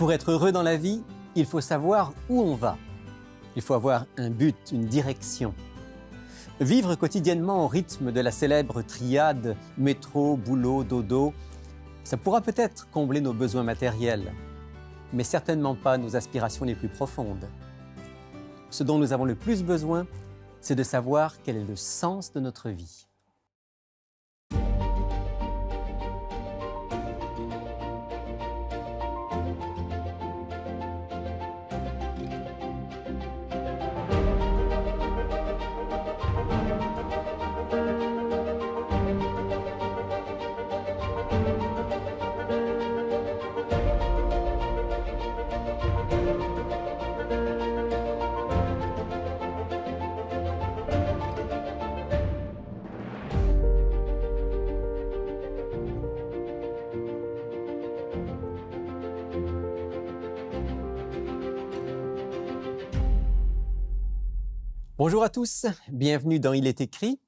Pour être heureux dans la vie, il faut savoir où on va. Il faut avoir un but, une direction. Vivre quotidiennement au rythme de la célèbre triade métro, boulot, dodo, ça pourra peut-être combler nos besoins matériels, mais certainement pas nos aspirations les plus profondes. Ce dont nous avons le plus besoin, c'est de savoir quel est le sens de notre vie. Bonjour à tous, bienvenue dans Il est écrit.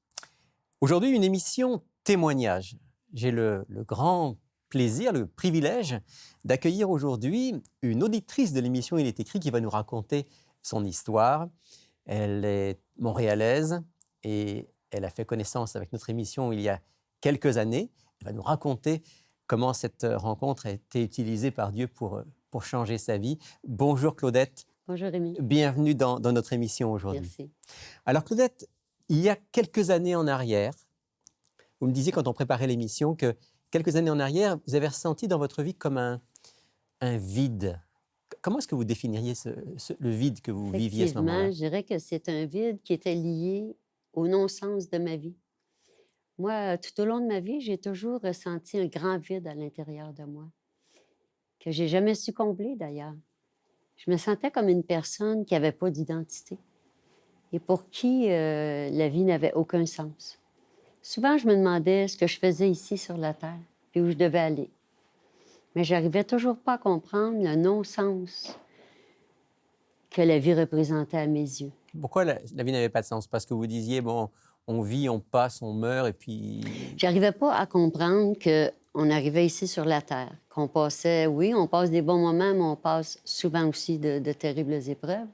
Aujourd'hui, une émission témoignage. J'ai le grand plaisir, le privilège d'accueillir aujourd'hui une auditrice de l'émission Il est écrit qui va nous raconter son histoire. Elle est montréalaise et elle a fait connaissance avec notre émission il y a quelques années. Elle va nous raconter comment cette rencontre a été utilisée par Dieu pour changer sa vie. Bonjour Claudette. Bonjour Rémi. Bienvenue dans notre émission aujourd'hui. Merci. Alors Claudette, il y a quelques années en arrière, vous me disiez quand on préparait l'émission que quelques années en arrière, vous avez ressenti dans votre vie comme un vide. Comment est-ce que vous définiriez le vide que vous viviez à ce moment-là? Je dirais que c'est un vide qui était lié au non-sens de ma vie. Moi, tout au long de ma vie, j'ai toujours ressenti un grand vide à l'intérieur de moi, que j'ai jamais su combler d'ailleurs. Je me sentais comme une personne qui n'avait pas d'identité et pour qui la vie n'avait aucun sens. Souvent, je me demandais ce que je faisais ici sur la Terre et où je devais aller. Mais je n'arrivais toujours pas à comprendre le non-sens que la vie représentait à mes yeux. Pourquoi la vie n'avait pas de sens? Parce que vous disiez, bon, on vit, on passe, on meurt et puis... J'arrivais pas à comprendre qu'on arrivait ici sur la Terre, qu'on passait, oui, on passe des bons moments, mais on passe souvent aussi de terribles épreuves.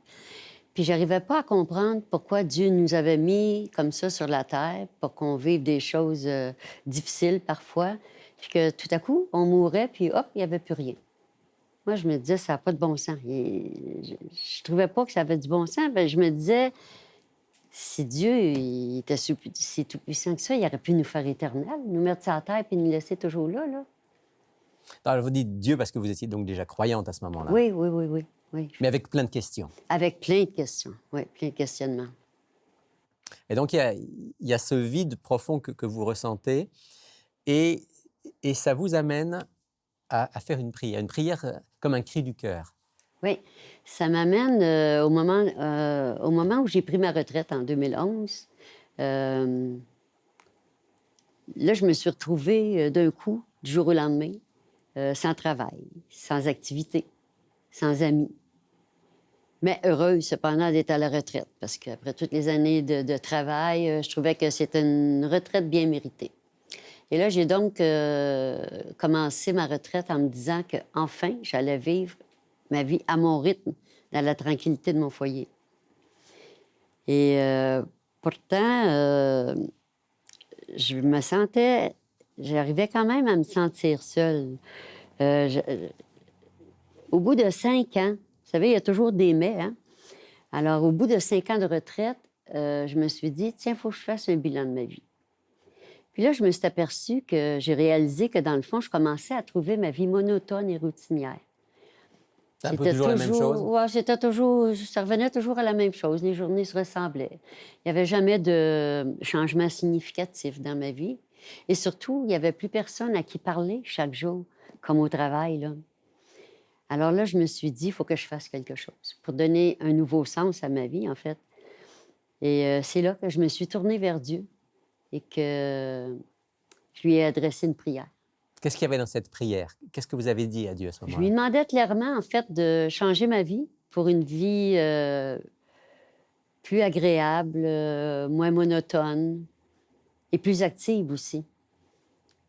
Puis j'arrivais pas à comprendre pourquoi Dieu nous avait mis comme ça sur la Terre, pour qu'on vive des choses difficiles parfois, puis que tout à coup, on mourait, puis hop, il n'y avait plus rien. Moi, je me disais, ça n'a pas de bon sens. Je trouvais pas que ça avait du bon sens. Bien, je me disais, si Dieu il était si tout-puissant que ça, il aurait pu nous faire éternels, nous mettre sur la terre puis nous laisser toujours là. Alors, vous dites Dieu parce que vous étiez donc déjà croyante à ce moment-là. Oui. Mais avec plein de questions. Avec plein de questions, oui, plein de questionnements. Et donc, il y a ce vide profond que vous ressentez et ça vous amène à faire une prière comme un cri du cœur. Oui, ça m'amène au moment où j'ai pris ma retraite en 2011. Là, je me suis retrouvée d'un coup, du jour au lendemain, sans travail, sans activité, sans amis. Mais heureuse, cependant, d'être à la retraite, parce qu'après toutes les années de travail, je trouvais que c'était une retraite bien méritée. Et là, j'ai donc commencé ma retraite en me disant qu'enfin, j'allais vivre ma vie à mon rythme, dans la tranquillité de mon foyer. Et pourtant, j'arrivais quand même à me sentir seule. Au bout de 5 ans, vous savez, il y a toujours des mais, hein? Alors, au bout de 5 ans de retraite, je me suis dit, tiens, il faut que je fasse un bilan de ma vie. Puis là, je me suis aperçue que j'ai réalisé que, dans le fond, je commençais à trouver ma vie monotone et routinière. C'est un peu toujours la même chose? Oui, ça revenait toujours à la même chose. Les journées se ressemblaient. Il n'y avait jamais de changement significatif dans ma vie. Et surtout, il n'y avait plus personne à qui parler chaque jour, comme au travail, là. Alors là, je me suis dit, il faut que je fasse quelque chose pour donner un nouveau sens à ma vie, en fait. Et c'est là que je me suis tournée vers Dieu et que je lui ai adressé une prière. Qu'est-ce qu'il y avait dans cette prière? Qu'est-ce que vous avez dit à Dieu à ce moment-là? Je lui demandais clairement, en fait, de changer ma vie pour une vie plus agréable, moins monotone et plus active aussi.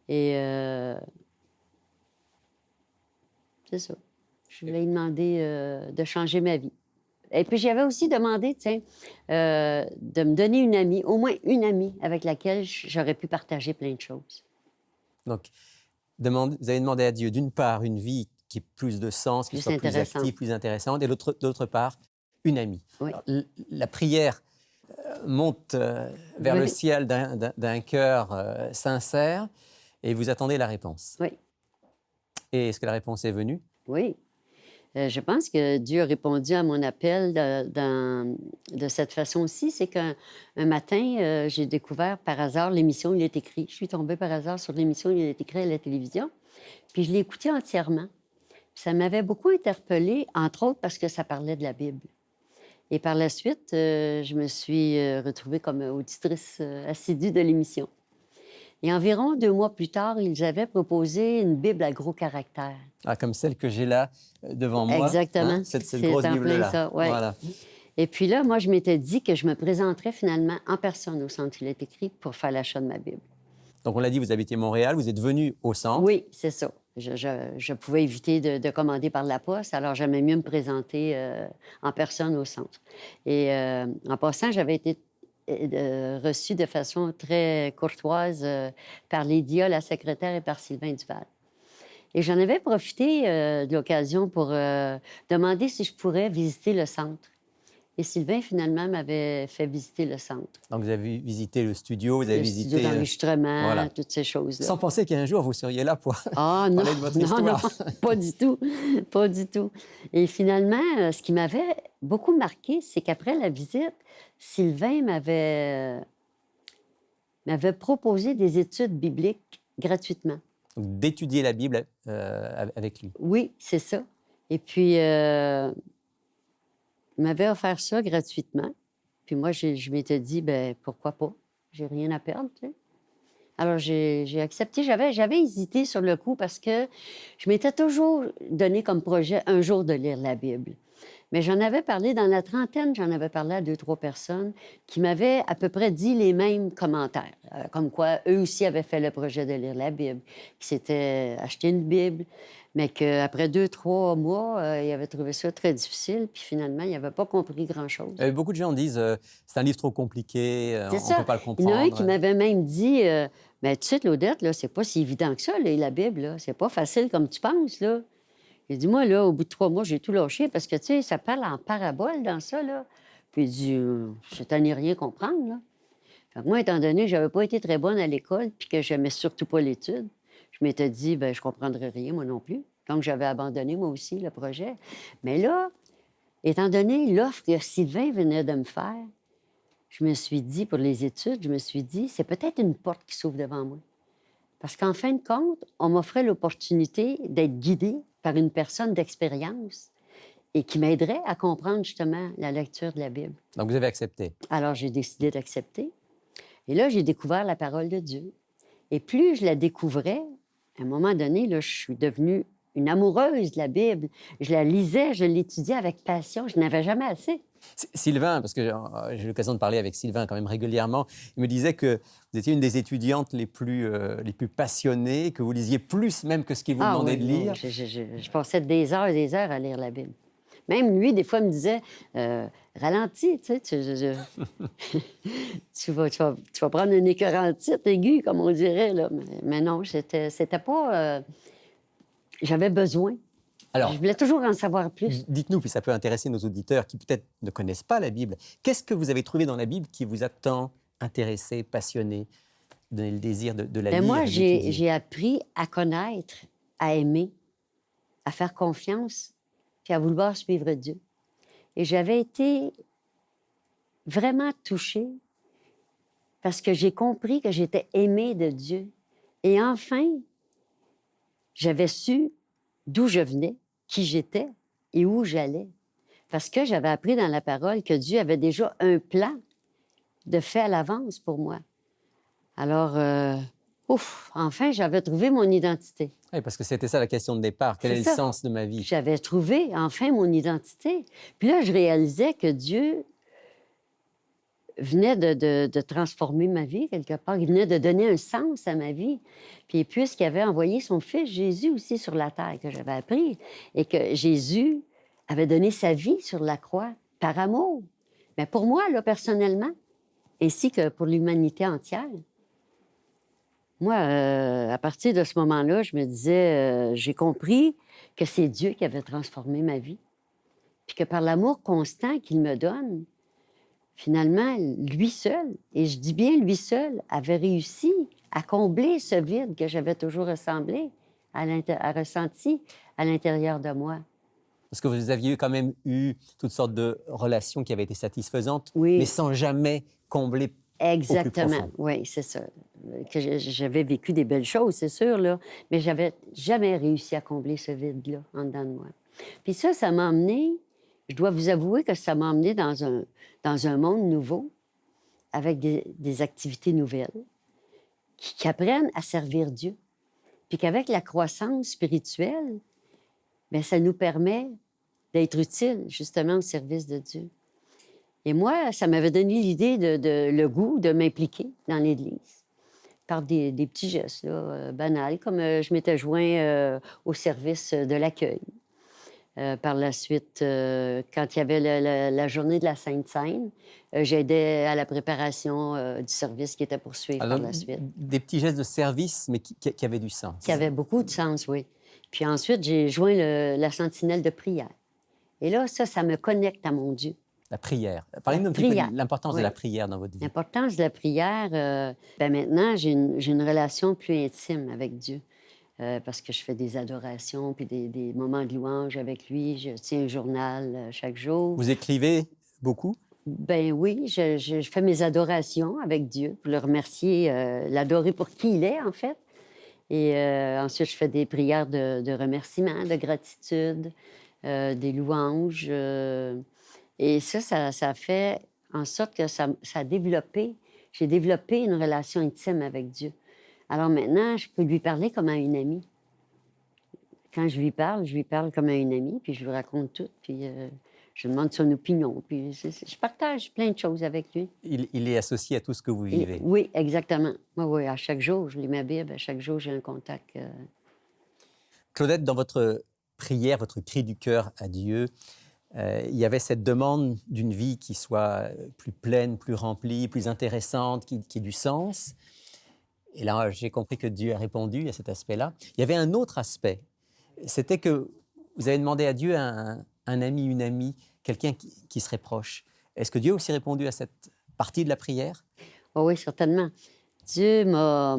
Et c'est ça. Je voulais lui demander de changer ma vie. Et puis, j'avais aussi demandé, tiens, de me donner une amie, au moins une amie avec laquelle j'aurais pu partager plein de choses. Donc, vous avez demandé à Dieu, d'une part, une vie qui ait plus de sens, qui Plus soit plus intéressante. active, plus intéressante, et d'autre part, une amie. Oui. Alors, la prière monte vers le Oui. ciel d'un cœur sincère, et vous attendez la réponse. Oui. Et est-ce que la réponse est venue? Oui. Je pense que Dieu a répondu à mon appel de cette façon aussi. C'est qu'un matin, j'ai découvert par hasard l'émission Il est écrit. Je suis tombée par hasard sur l'émission Il est écrit à la télévision. Puis je l'ai écoutée entièrement. Puis ça m'avait beaucoup interpellée, entre autres parce que ça parlait de la Bible. Et par la suite, je me suis retrouvée comme auditrice assidue de l'émission. Et environ 2 mois plus tard, ils avaient proposé une Bible à gros caractères. Ah, comme celle que j'ai là devant moi. Exactement. Hein, cette C'est grosse en plein Bible-là. ça, ouais. Voilà. Et puis là, moi, je m'étais dit que je me présenterais finalement en personne au centre Il est écrit pour faire l'achat de ma Bible. Donc, on l'a dit, vous habitez Montréal, vous êtes venu au centre. Oui, c'est ça. Je pouvais éviter de commander par la poste, alors j'aimais mieux me présenter en personne au centre. Et en passant, j'avais été reçue de façon très courtoise par Lydia, la secrétaire, et par Sylvain Duval. Et j'en avais profité de l'occasion pour demander si je pourrais visiter le centre. Et Sylvain, finalement, m'avait fait visiter le centre. Donc, vous avez visité le studio, vous avez Le visité... studio d'enregistrement, voilà. toutes ces choses-là. Sans penser qu'un jour, vous seriez là pour Ah non, parler de votre non, histoire. non, pas du tout, pas du tout. Et finalement, ce qui m'avait beaucoup marqué, c'est qu'après la visite, Sylvain m'avait proposé des études bibliques gratuitement. Donc, d'étudier la Bible avec lui. Oui, c'est ça. Et puis, il m'avait offert ça gratuitement. Puis moi, je m'étais dit, ben pourquoi pas? J'ai rien à perdre, tu sais. Alors, j'ai accepté. J'avais hésité sur le coup parce que je m'étais toujours donné comme projet un jour de lire la Bible. Mais j'en avais parlé dans la trentaine, j'en avais parlé à 2-3 personnes qui m'avaient à peu près dit les mêmes commentaires. Comme quoi, eux aussi avaient fait le projet de lire la Bible, qui s'étaient acheté une Bible, mais qu'après 2-3 mois, ils avaient trouvé ça très difficile, puis finalement, ils n'avaient pas compris grand-chose. Beaucoup de gens disent c'est un livre trop compliqué, on C'est ne peut pas le ça. comprendre. Il y en a un qui m'avait même dit mais tu sais, Claudette, là, c'est pas si évident que ça, lire la Bible, là. C'est pas facile comme tu penses, là. Il dit, moi, là, au bout de 3 mois, j'ai tout lâché parce que, tu sais, ça parle en parabole dans ça, là. Puis il dit, je t'en ai rien comprendre, là. Fait que moi, étant donné que j'avais pas été très bonne à l'école puis que j'aimais surtout pas l'étude, je m'étais dit, ben je comprendrais rien, moi non plus. Donc, j'avais abandonné, moi aussi, le projet. Mais là, étant donné l'offre que Sylvain venait de me faire, je me suis dit, pour les études, je me suis dit, c'est peut-être une porte qui s'ouvre devant moi. Parce qu'en fin de compte, on m'offrait l'opportunité d'être guidée par une personne d'expérience et qui m'aiderait à comprendre justement la lecture de la Bible. Donc, vous avez accepté. Alors, j'ai décidé d'accepter. Et là, j'ai découvert la parole de Dieu. Et plus je la découvrais, à un moment donné, là, je suis devenue une amoureuse de la Bible. Je la lisais, je l'étudiais avec passion. Je n'avais jamais assez. Sylvain, parce que j'ai l'occasion de parler avec Sylvain quand même régulièrement, il me disait que vous étiez une des étudiantes les plus passionnées, que vous lisiez plus même que ce qu'il vous demandait de lire. Oui, je passais des heures et des heures à lire la Bible. Même lui, des fois, me disait ralentis, tu sais, tu vas prendre une écœurantite aiguë, comme on dirait. Là. Mais non, c'était pas... J'avais besoin. Alors, je voulais toujours en savoir plus. Dites-nous, puis ça peut intéresser nos auditeurs qui peut-être ne connaissent pas la Bible. Qu'est-ce que vous avez trouvé dans la Bible qui vous a tant intéressé, passionné, donné le désir de la lire? Moi, j'ai appris à connaître, à aimer, à faire confiance, puis à vouloir suivre Dieu. Et j'avais été vraiment touchée parce que j'ai compris que j'étais aimée de Dieu. Et enfin, j'avais su d'où je venais, qui j'étais et où j'allais. Parce que j'avais appris dans la parole que Dieu avait déjà un plan de fait à l'avance pour moi. Alors, enfin, j'avais trouvé mon identité. Oui, parce que c'était ça la question de départ. Quel est le sens de ma vie? J'avais trouvé enfin mon identité. Puis là, je réalisais que Dieu venait de transformer ma vie, quelque part. Il venait de donner un sens à ma vie. Puis puisqu'il avait envoyé son fils Jésus aussi sur la terre, que j'avais appris, et que Jésus avait donné sa vie sur la croix par amour. Mais pour moi, là, personnellement, ainsi que pour l'humanité entière, moi, à partir de ce moment-là, je me disais, j'ai compris que c'est Dieu qui avait transformé ma vie. Puis que par l'amour constant qu'il me donne, finalement, lui seul, et je dis bien lui seul, avait réussi à combler ce vide que j'avais toujours ressenti à l'intérieur de moi. Parce que vous aviez quand même eu toutes sortes de relations qui avaient été satisfaisantes, Oui. mais sans jamais combler au plus Exactement, profond. oui, c'est ça. Que j'avais vécu des belles choses, c'est sûr, là, mais j'avais jamais réussi à combler ce vide-là en dedans de moi. Puis ça m'a emmené, je dois vous avouer que ça m'a emmené dans un monde nouveau, avec des activités nouvelles, qui apprennent à servir Dieu. Puis qu'avec la croissance spirituelle, bien, ça nous permet d'être utiles, justement, au service de Dieu. Et moi, ça m'avait donné l'idée, le goût de m'impliquer dans l'Église par des petits gestes là, banals, comme je m'étais joint au service de l'accueil. Par la suite, quand il y avait la journée de la Sainte Seine, j'aidais à la préparation du service qui était poursuivi Alors, par la suite. des petits gestes de service, mais qui avaient du sens. Qui avait beaucoup de sens, oui. Puis ensuite, j'ai joint la sentinelle de prière. Et là, ça me connecte à mon Dieu. La prière. Parlez-nous un petit peu de l'importance de la prière dans votre vie. L'importance de la prière, maintenant, j'ai une relation plus intime avec Dieu. Parce que je fais des adorations, puis des moments de louange avec lui. Je tiens un journal chaque jour. Vous écrivez beaucoup? Ben oui, je fais mes adorations avec Dieu pour le remercier, l'adorer pour qui il est, en fait. Et ensuite, je fais des prières de remerciement, de gratitude, des louanges. Et ça fait en sorte que ça a développé, j'ai développé une relation intime avec Dieu. Alors maintenant, je peux lui parler comme à une amie. Quand je lui parle comme à une amie, puis je lui raconte tout, puis je demande son opinion, puis je partage plein de choses avec lui. Il est associé à tout ce que vous vivez. Oui, exactement. Oui, à chaque jour, je lis ma Bible, à chaque jour, j'ai un contact. Claudette, dans votre prière, votre cri du cœur à Dieu, il y avait cette demande d'une vie qui soit plus pleine, plus remplie, plus intéressante, qui ait du sens. Et là, j'ai compris que Dieu a répondu à cet aspect-là. Il y avait un autre aspect. C'était que vous avez demandé à Dieu un ami, une amie, quelqu'un qui serait proche. Est-ce que Dieu a aussi répondu à cette partie de la prière? Oh oui, certainement. Dieu m'a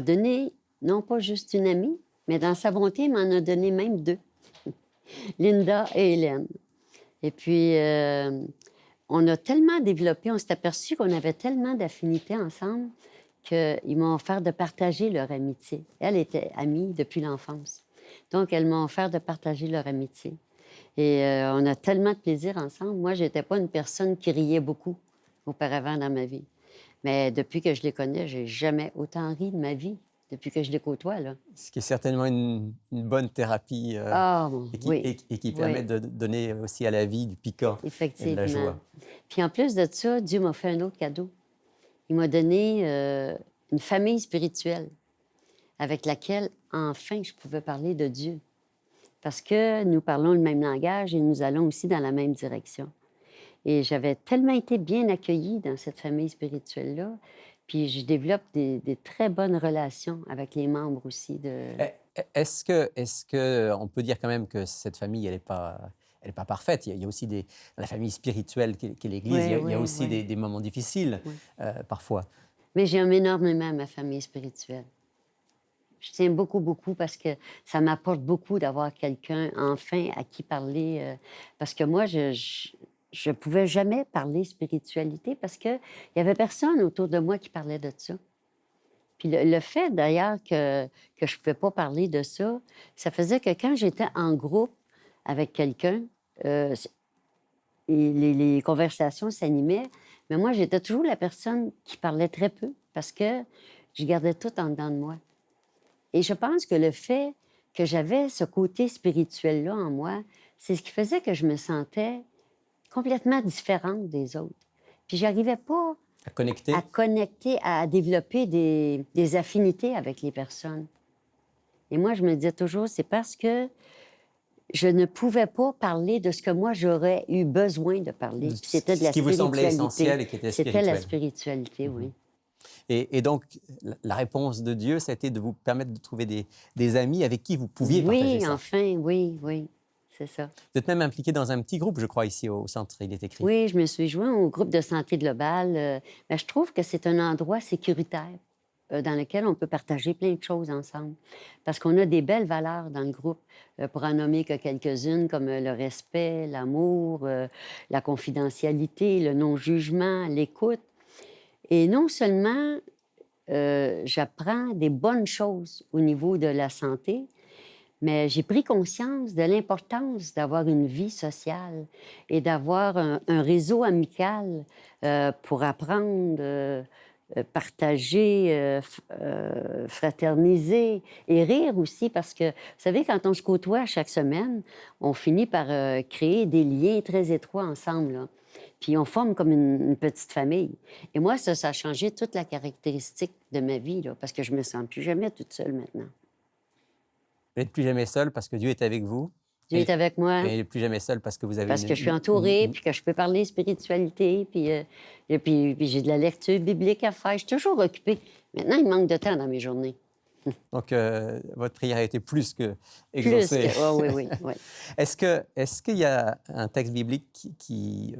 donné, non pas juste une amie, mais dans sa bonté, il m'en a donné même deux. Linda et Hélène. Et puis, on a tellement développé, on s'est aperçu qu'on avait tellement d'affinités ensemble qu'ils m'ont offert de partager leur amitié. Elle était amie depuis l'enfance. Donc, elles m'ont offert de partager leur amitié. Et on a tellement de plaisir ensemble. Moi, je n'étais pas une personne qui riait beaucoup auparavant dans ma vie. Mais depuis que je les connais, j'ai jamais autant ri de ma vie, depuis que je les côtoie, là. Ce qui est certainement une bonne thérapie et qui permet de donner aussi à la vie du piquant et de la joie. Puis en plus de ça, Dieu m'a fait un autre cadeau. Il m'a donné une famille spirituelle avec laquelle, enfin, je pouvais parler de Dieu. Parce que nous parlons le même langage et nous allons aussi dans la même direction. Et j'avais tellement été bien accueillie dans cette famille spirituelle-là, puis je développe des très bonnes relations avec les membres aussi de... Est-ce que on peut dire quand même que cette famille, elle n'est pas parfaite? Il y a aussi dans la famille spirituelle qu'est l'Église, il y a aussi des moments difficiles parfois. Mais j'aime énormément ma famille spirituelle. Je tiens beaucoup, beaucoup parce que ça m'apporte beaucoup d'avoir quelqu'un, enfin, à qui parler. Parce que moi, je pouvais jamais parler spiritualité parce qu'il y avait personne autour de moi qui parlait de ça. Puis le fait, d'ailleurs, que je pouvais pas parler de ça, ça faisait que quand j'étais en groupe avec quelqu'un, les conversations s'animaient, mais moi, j'étais toujours la personne qui parlait très peu parce que je gardais tout en dedans de moi. Et je pense que le fait que j'avais ce côté spirituel-là en moi, c'est ce qui faisait que je me sentais complètement différente des autres. Puis j'arrivais pas À connecter. à connecter, à développer des affinités avec les personnes. Et moi, je me disais toujours, c'est parce que je ne pouvais pas parler de ce que moi, j'aurais eu besoin de parler. Puis c'était de la Ce qui vous semblait spiritualité. essentiel et qui était C'était spirituel. la spiritualité, oui. Et donc, la réponse de Dieu, ça a été de vous permettre de trouver des amis avec qui vous pouviez partager Oui, ça. enfin, oui, oui, c'est ça. Vous êtes même impliqué dans un petit groupe, je crois, ici au centre Il est écrit. Oui, je me suis joint au groupe de santé globale. Mais je trouve que c'est un endroit sécuritaire dans lequel on peut partager plein de choses ensemble. Parce qu'on a des belles valeurs dans le groupe, pour en nommer que quelques-unes, comme le respect, l'amour, la confidentialité, le non-jugement, l'écoute. Et non seulement j'apprends des bonnes choses au niveau de la santé, mais j'ai pris conscience de l'importance d'avoir une vie sociale et d'avoir un réseau amical pour apprendre, partager, fraterniser et rire aussi, parce que, vous savez, quand on se côtoie chaque semaine, on finit par créer des liens très étroits ensemble, là. Puis on forme comme une petite famille. Et moi, ça a changé toute la caractéristique de ma vie, là, parce que je me sens plus jamais toute seule maintenant. Vous n'êtes plus jamais seul parce que Dieu est avec vous. Dieu est avec moi. Et plus jamais seul parce que vous avez Parce que je suis entourée, puis que je peux parler spiritualité, puis j'ai de la lecture biblique à faire. Je suis toujours occupée. Maintenant, il manque de temps dans mes journées. Donc, votre prière a été plus que Plus exaucée. que... Oh, oui, oui, oui. Est-ce qu'il y a un texte biblique qui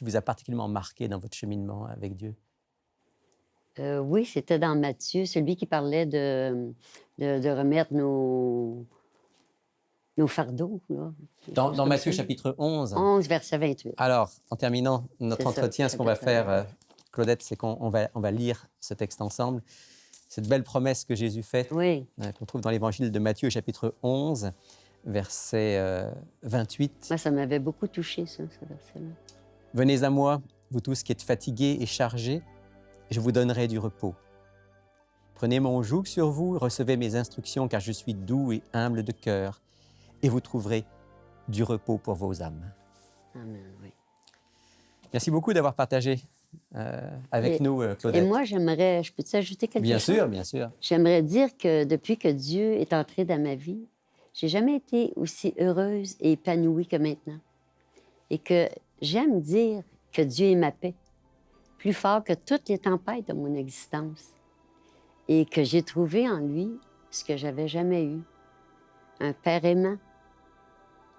vous a particulièrement marqué dans votre cheminement avec Dieu? Oui, c'était dans Matthieu, celui qui parlait de remettre nos fardeaux. Là. Dans Matthieu chapitre 11. 11, verset 28. Alors, en terminant notre C'est ça, entretien, ce qu'on va faire, Claudette, c'est qu'on va lire ce texte ensemble. Cette belle promesse que Jésus fait, Oui. qu'on trouve dans l'évangile de Matthieu, chapitre 11, verset 28. Moi, ça m'avait beaucoup touché, ça, ce verset-là. « Venez à moi, vous tous qui êtes fatigués et chargés, je vous donnerai du repos. Prenez mon joug sur vous, recevez mes instructions, car je suis doux et humble de cœur, et vous trouverez du repos pour vos âmes. » Amen, oui. Merci beaucoup d'avoir partagé avec nous, Claudette. Et moi, je peux-tu ajouter quelque chose? Bien sûr, bien sûr. J'aimerais dire que depuis que Dieu est entré dans ma vie, j'ai jamais été aussi heureuse et épanouie que maintenant. Et que j'aime dire que Dieu est ma paix, plus fort que toutes les tempêtes de mon existence. Et que j'ai trouvé en lui ce que j'avais jamais eu. Un Père aimant,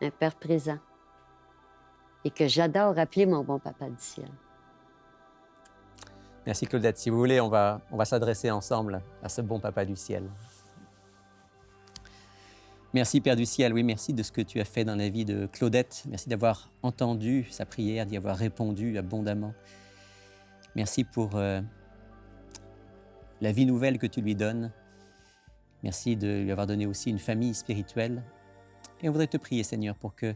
un Père présent. Et que j'adore appeler mon bon papa du ciel. Merci Claudette. Si vous voulez, on va s'adresser ensemble à ce bon papa du ciel. Merci Père du ciel, oui, merci de ce que tu as fait dans la vie de Claudette. Merci d'avoir entendu sa prière, d'y avoir répondu abondamment. Merci pour la vie nouvelle que tu lui donnes. Merci de lui avoir donné aussi une famille spirituelle. Et on voudrait te prier, Seigneur, pour que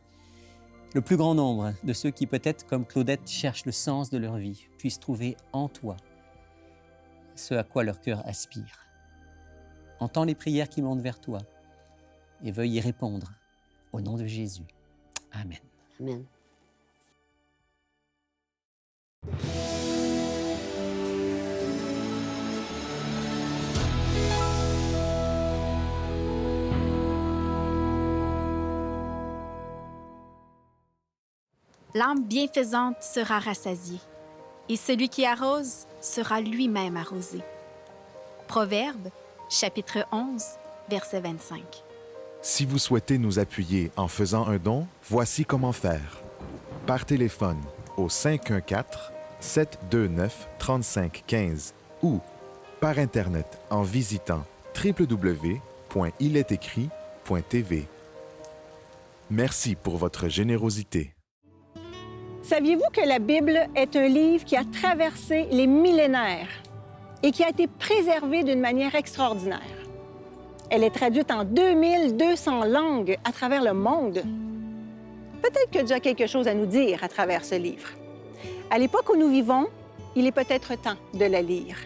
le plus grand nombre de ceux qui, peut-être comme Claudette, cherchent le sens de leur vie, puissent trouver en toi ce à quoi leur cœur aspire. Entends les prières qui montent vers toi et veuille y répondre au nom de Jésus. Amen. Amen. L'âme bienfaisante sera rassasiée, et celui qui arrose sera lui-même arrosé. Proverbe, chapitre 11, verset 25. Si vous souhaitez nous appuyer en faisant un don, voici comment faire. Par téléphone au 514-729-3515 ou par Internet en visitant www.iletécrit.tv. Merci pour votre générosité. Saviez-vous que la Bible est un livre qui a traversé les millénaires et qui a été préservé d'une manière extraordinaire? Elle est traduite en 2200 langues à travers le monde. Peut-être que Dieu a quelque chose à nous dire à travers ce livre. À l'époque où nous vivons, il est peut-être temps de la lire.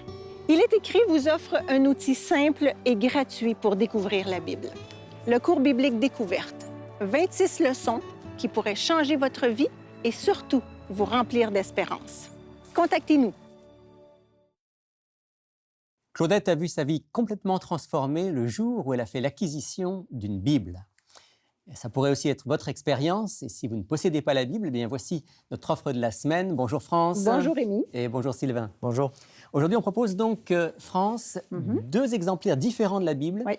Il est écrit vous offre un outil simple et gratuit pour découvrir la Bible. Le cours biblique Découverte. 26 leçons qui pourraient changer votre vie et surtout vous remplir d'espérance. contactez-nous. Claudette a vu sa vie complètement transformée le jour où elle a fait l'acquisition d'une Bible. Ça pourrait aussi être votre expérience. Et si vous ne possédez pas la Bible, eh bien voici notre offre de la semaine. Bonjour France. Bonjour Rémi. Et bonjour Sylvain. Bonjour. Aujourd'hui, on propose donc, France, deux exemplaires différents de la Bible, Oui.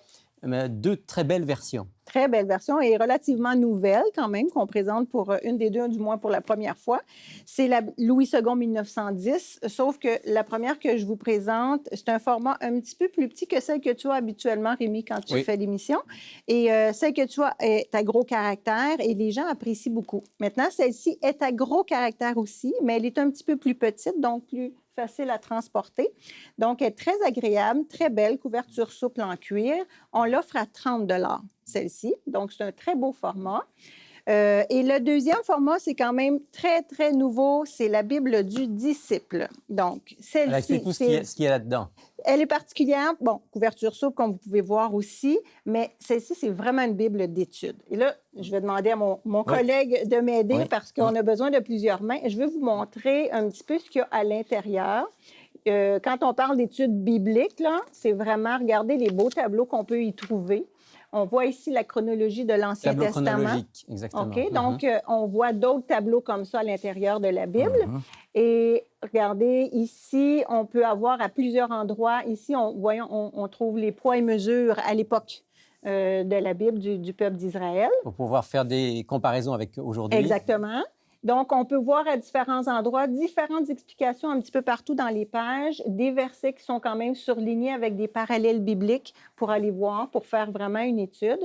Deux très belles versions. Très belle version et relativement nouvelle quand même, qu'on présente pour une des deux, du moins pour la première fois. C'est la Louis II 1910, sauf que la première que je vous présente, c'est un format un petit peu plus petit que celle que tu as habituellement, Rémi, quand tu fais l'émission. Et celle que tu as est à gros caractère et les gens apprécient beaucoup. Maintenant, celle-ci est à gros caractère aussi, mais elle est un petit peu plus petite, donc plus facile à transporter. Donc, elle est très agréable, très belle, couverture souple en cuir. On l'offre à 30 celle-ci. Donc, c'est un très beau format. Et le deuxième format, c'est quand même très, très nouveau. C'est la Bible du disciple. Donc, celle-ci... Tout ce qu'il y a là-dedans. Elle est particulière. Bon, couverture souple, comme vous pouvez voir aussi. Mais celle-ci, c'est vraiment une Bible d'étude. Et là, je vais demander à mon collègue de m'aider parce qu'on a besoin de plusieurs mains. Je vais vous montrer un petit peu ce qu'il y a à l'intérieur. Quand on parle d'études bibliques, là, c'est vraiment regarder les beaux tableaux qu'on peut y trouver. On voit ici la chronologie de l'Ancien Testament. Chronologique, exactement. OK? Donc, on voit d'autres tableaux comme ça à l'intérieur de la Bible. Et regardez, ici, on peut avoir à plusieurs endroits. Ici, on trouve les poids et mesures à l'époque de la Bible du peuple d'Israël. Pour pouvoir faire des comparaisons avec aujourd'hui. Exactement. Donc, on peut voir à différents endroits différentes explications un petit peu partout dans les pages, des versets qui sont quand même surlignés avec des parallèles bibliques pour aller voir, pour faire vraiment une étude.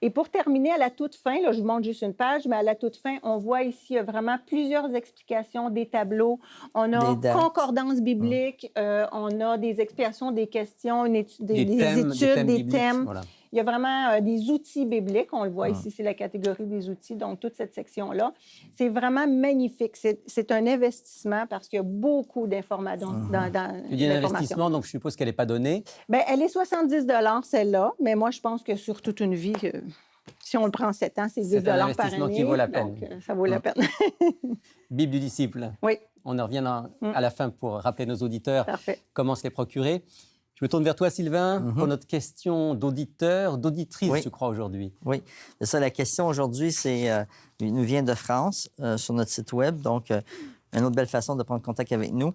Et pour terminer, à la toute fin, là, je vous montre juste une page, mais à la toute fin, on voit ici vraiment plusieurs explications, des tableaux. On a concordance biblique, on a des explications, des questions, des études, des thèmes. Voilà. Il y a vraiment des outils bibliques. On le voit ici, c'est la catégorie des outils, donc toute cette section-là. C'est vraiment magnifique. C'est un investissement parce qu'il y a beaucoup d'informations. Tu dis un investissement, donc je suppose qu'elle n'est pas donnée. Bien, elle est 70 celle-là, mais moi, je pense que sur toute une vie, si on le prend en 7 ans, c'est 10 par année. C'est un investissement qui vaut la peine. Donc, ça vaut la peine. Bible du disciple. Oui. On en revient à la fin pour rappeler nos auditeurs comment se les procurer. Je me tourne vers toi, Sylvain, pour notre question d'auditeur, d'auditrice, je crois, aujourd'hui. Oui, c'est ça. La question aujourd'hui, nous vient de France, sur notre site Web. Donc, une autre belle façon de prendre contact avec nous.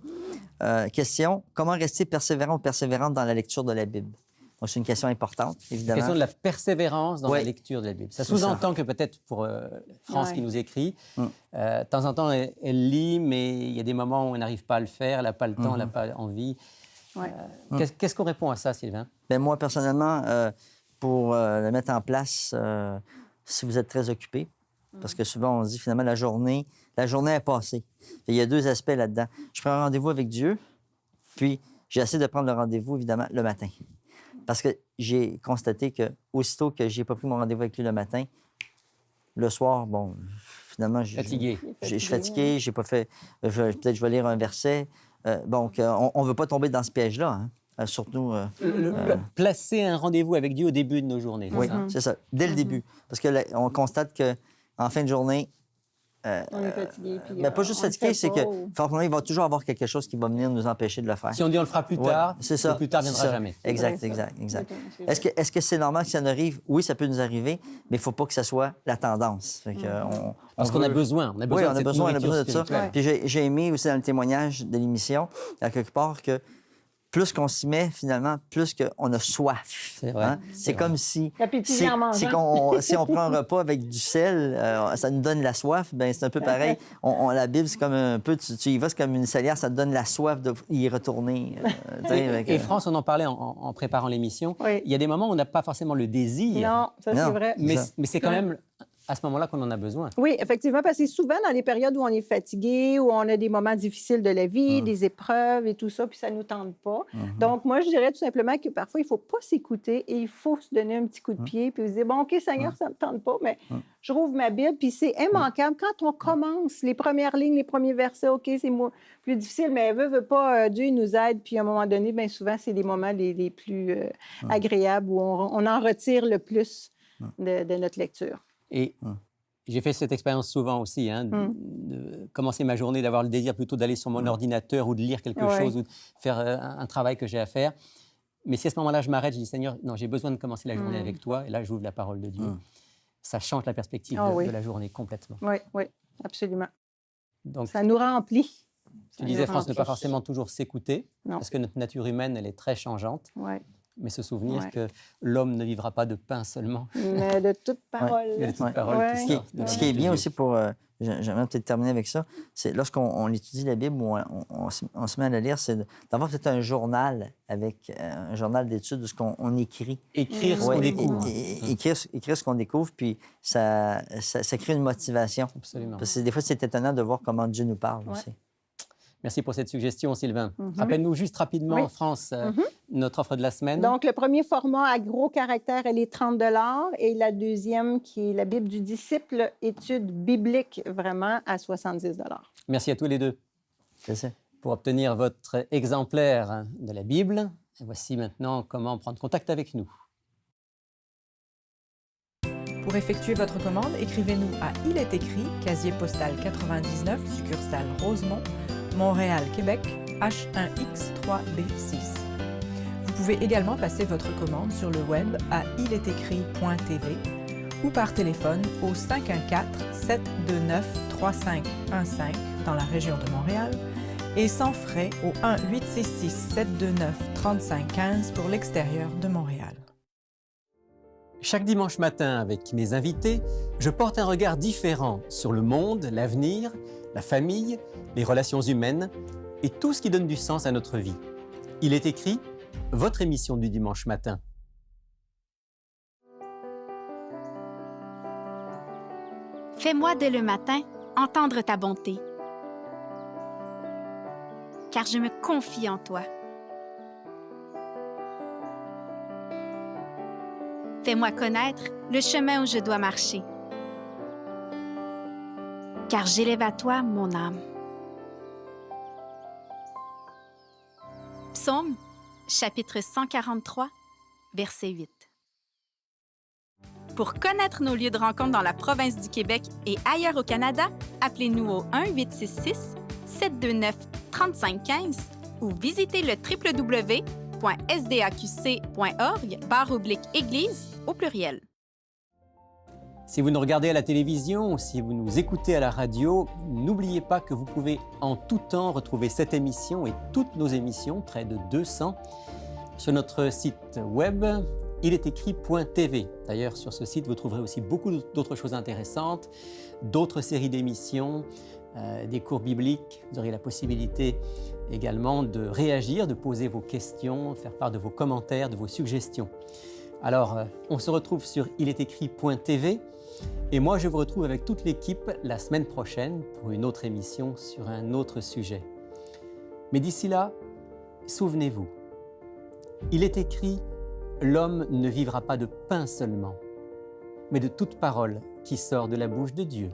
Question, comment rester persévérant ou persévérante dans la lecture de la Bible? Donc, c'est une question importante, évidemment. La question de la persévérance dans la lecture de la Bible. Ça sous-entend que peut-être pour France qui nous écrit, de temps en temps, elle lit, mais il y a des moments où elle n'arrive pas à le faire, elle n'a pas le temps, elle n'a pas envie. Qu'est-ce qu'on répond à ça, Sylvain? Bien, moi, personnellement, pour le mettre en place, si vous êtes très occupé, parce que souvent, on se dit finalement, la journée est passée. Il y a deux aspects là-dedans. Je prends un rendez-vous avec Dieu, puis j'essaie de prendre le rendez-vous, évidemment, le matin. Parce que j'ai constaté que aussitôt que je n'ai pas pris mon rendez-vous avec lui le matin, le soir, bon, finalement, je suis fatigué, j'ai pas fait. Peut-être je vais lire un verset. Donc, on ne veut pas tomber dans ce piège-là, hein? Surtout... placer un rendez-vous avec Dieu au début de nos journées. Oui, c'est ça, dès le début. Parce qu'on constate qu'en fin de journée... on est fatigué. Mais pas juste fatigué, c'est que forcément, il va toujours avoir quelque chose qui va venir nous empêcher de le faire. Si on dit on le fera plus tard, c'est ça. Le plus tard ne viendra jamais. Exact. Est-ce que c'est normal que ça nous arrive? Oui, ça peut nous arriver, mais il ne faut pas que ça soit la tendance. Parce qu'on a besoin. On a besoin de ça. Puis j'ai aimé aussi dans le témoignage de l'émission, à quelque part, que plus qu'on s'y met, finalement, plus qu'on a soif. C'est vrai. Hein? C'est comme si... si on prend un repas avec du sel, ça nous donne la soif, bien, c'est un peu pareil. La Bible, c'est comme un peu... Tu y vas, c'est comme une salière, ça te donne la soif d'y retourner. Et France, on en parlait en préparant l'émission. Oui. Il y a des moments où on n'a pas forcément le désir. Non, ça, c'est vrai. Mais c'est quand même... à ce moment-là qu'on en a besoin. Oui, effectivement, parce que souvent dans les périodes où on est fatigué, où on a des moments difficiles de la vie, des épreuves et tout ça, puis ça ne nous tente pas. Donc, moi, je dirais tout simplement que parfois, il ne faut pas s'écouter et il faut se donner un petit coup de pied, puis se dire, bon, OK, Seigneur, ça ne me tente pas, mais je rouvre ma Bible, puis c'est immanquable. Quand on commence les premières lignes, les premiers versets, OK, c'est plus difficile, mais veut pas, Dieu nous aide, puis à un moment donné, bien souvent, c'est les moments les plus agréables où on en retire le plus de notre lecture. Et J'ai fait cette expérience souvent aussi, hein, de commencer ma journée, d'avoir le désir plutôt d'aller sur mon ordinateur ou de lire quelque chose ou de faire un travail que j'ai à faire. Mais si à ce moment-là, je m'arrête, je dis, Seigneur, non, j'ai besoin de commencer la journée avec toi. Et là, j'ouvre la parole de Dieu. Ça change la perspective de la journée complètement. Oui, oui, absolument. Donc, ça nous remplit. Tu disais, France, ne pas forcément toujours s'écouter, parce que notre nature humaine, elle est très changeante. Ouais. Mais se souvenir que l'homme ne vivra pas de pain seulement. Mais de toute parole. Mais de toute parole qui sort Ce qui est bien aussi pour... J'aimerais peut-être terminer avec ça. C'est lorsqu'on étudie la Bible ou on se met à la lire, c'est d'avoir peut-être un journal avec un journal d'études de ce qu'on écrit. Écrire ce qu'on découvre. Écrire ce qu'on découvre, puis ça crée une motivation. Absolument. Parce que des fois, c'est étonnant de voir comment Dieu nous parle aussi. Merci pour cette suggestion, Sylvain. Rappelle-nous juste rapidement, France, notre offre de la semaine. Donc, le premier format à gros caractères, elle est 30 et la deuxième, qui est la Bible du disciple, étude biblique, vraiment, à 70 Merci à tous les deux. C'est ça. Pour obtenir votre exemplaire de la Bible, voici maintenant comment prendre contact avec nous. Pour effectuer votre commande, écrivez-nous à Il est écrit, casier postal 99, succursale Rosemont, Montréal, Québec, H1X3B6. Vous pouvez également passer votre commande sur le web à ilétécrit.tv ou par téléphone au 514-729-3515 dans la région de Montréal et sans frais au 1-866-729-3515 pour l'extérieur de Montréal. Chaque dimanche matin, avec mes invités, je porte un regard différent sur le monde, l'avenir, la famille, les relations humaines et tout ce qui donne du sens à notre vie. Il est écrit, votre émission du dimanche matin. Fais-moi dès le matin entendre ta bonté, car je me confie en toi. Fais-moi connaître le chemin où je dois marcher, car j'élève à toi mon âme. Psaume, chapitre 143, verset 8. Pour connaître nos lieux de rencontre dans la province du Québec et ailleurs au Canada, appelez-nous au 1-866-729-3515 ou visitez le www.sdaqc.org/église au pluriel. Si vous nous regardez à la télévision ou si vous nous écoutez à la radio, n'oubliez pas que vous pouvez en tout temps retrouver cette émission et toutes nos émissions, près de 200, sur notre site web ilétécrit.tv. D'ailleurs, sur ce site, vous trouverez aussi beaucoup d'autres choses intéressantes, d'autres séries d'émissions, des cours bibliques. Vous aurez la possibilité également de réagir, de poser vos questions, de faire part de vos commentaires, de vos suggestions. Alors, on se retrouve sur ilétécrit.tv et moi, je vous retrouve avec toute l'équipe la semaine prochaine pour une autre émission sur un autre sujet. Mais d'ici là, souvenez-vous, il est écrit « L'homme ne vivra pas de pain seulement, mais de toute parole qui sort de la bouche de Dieu ».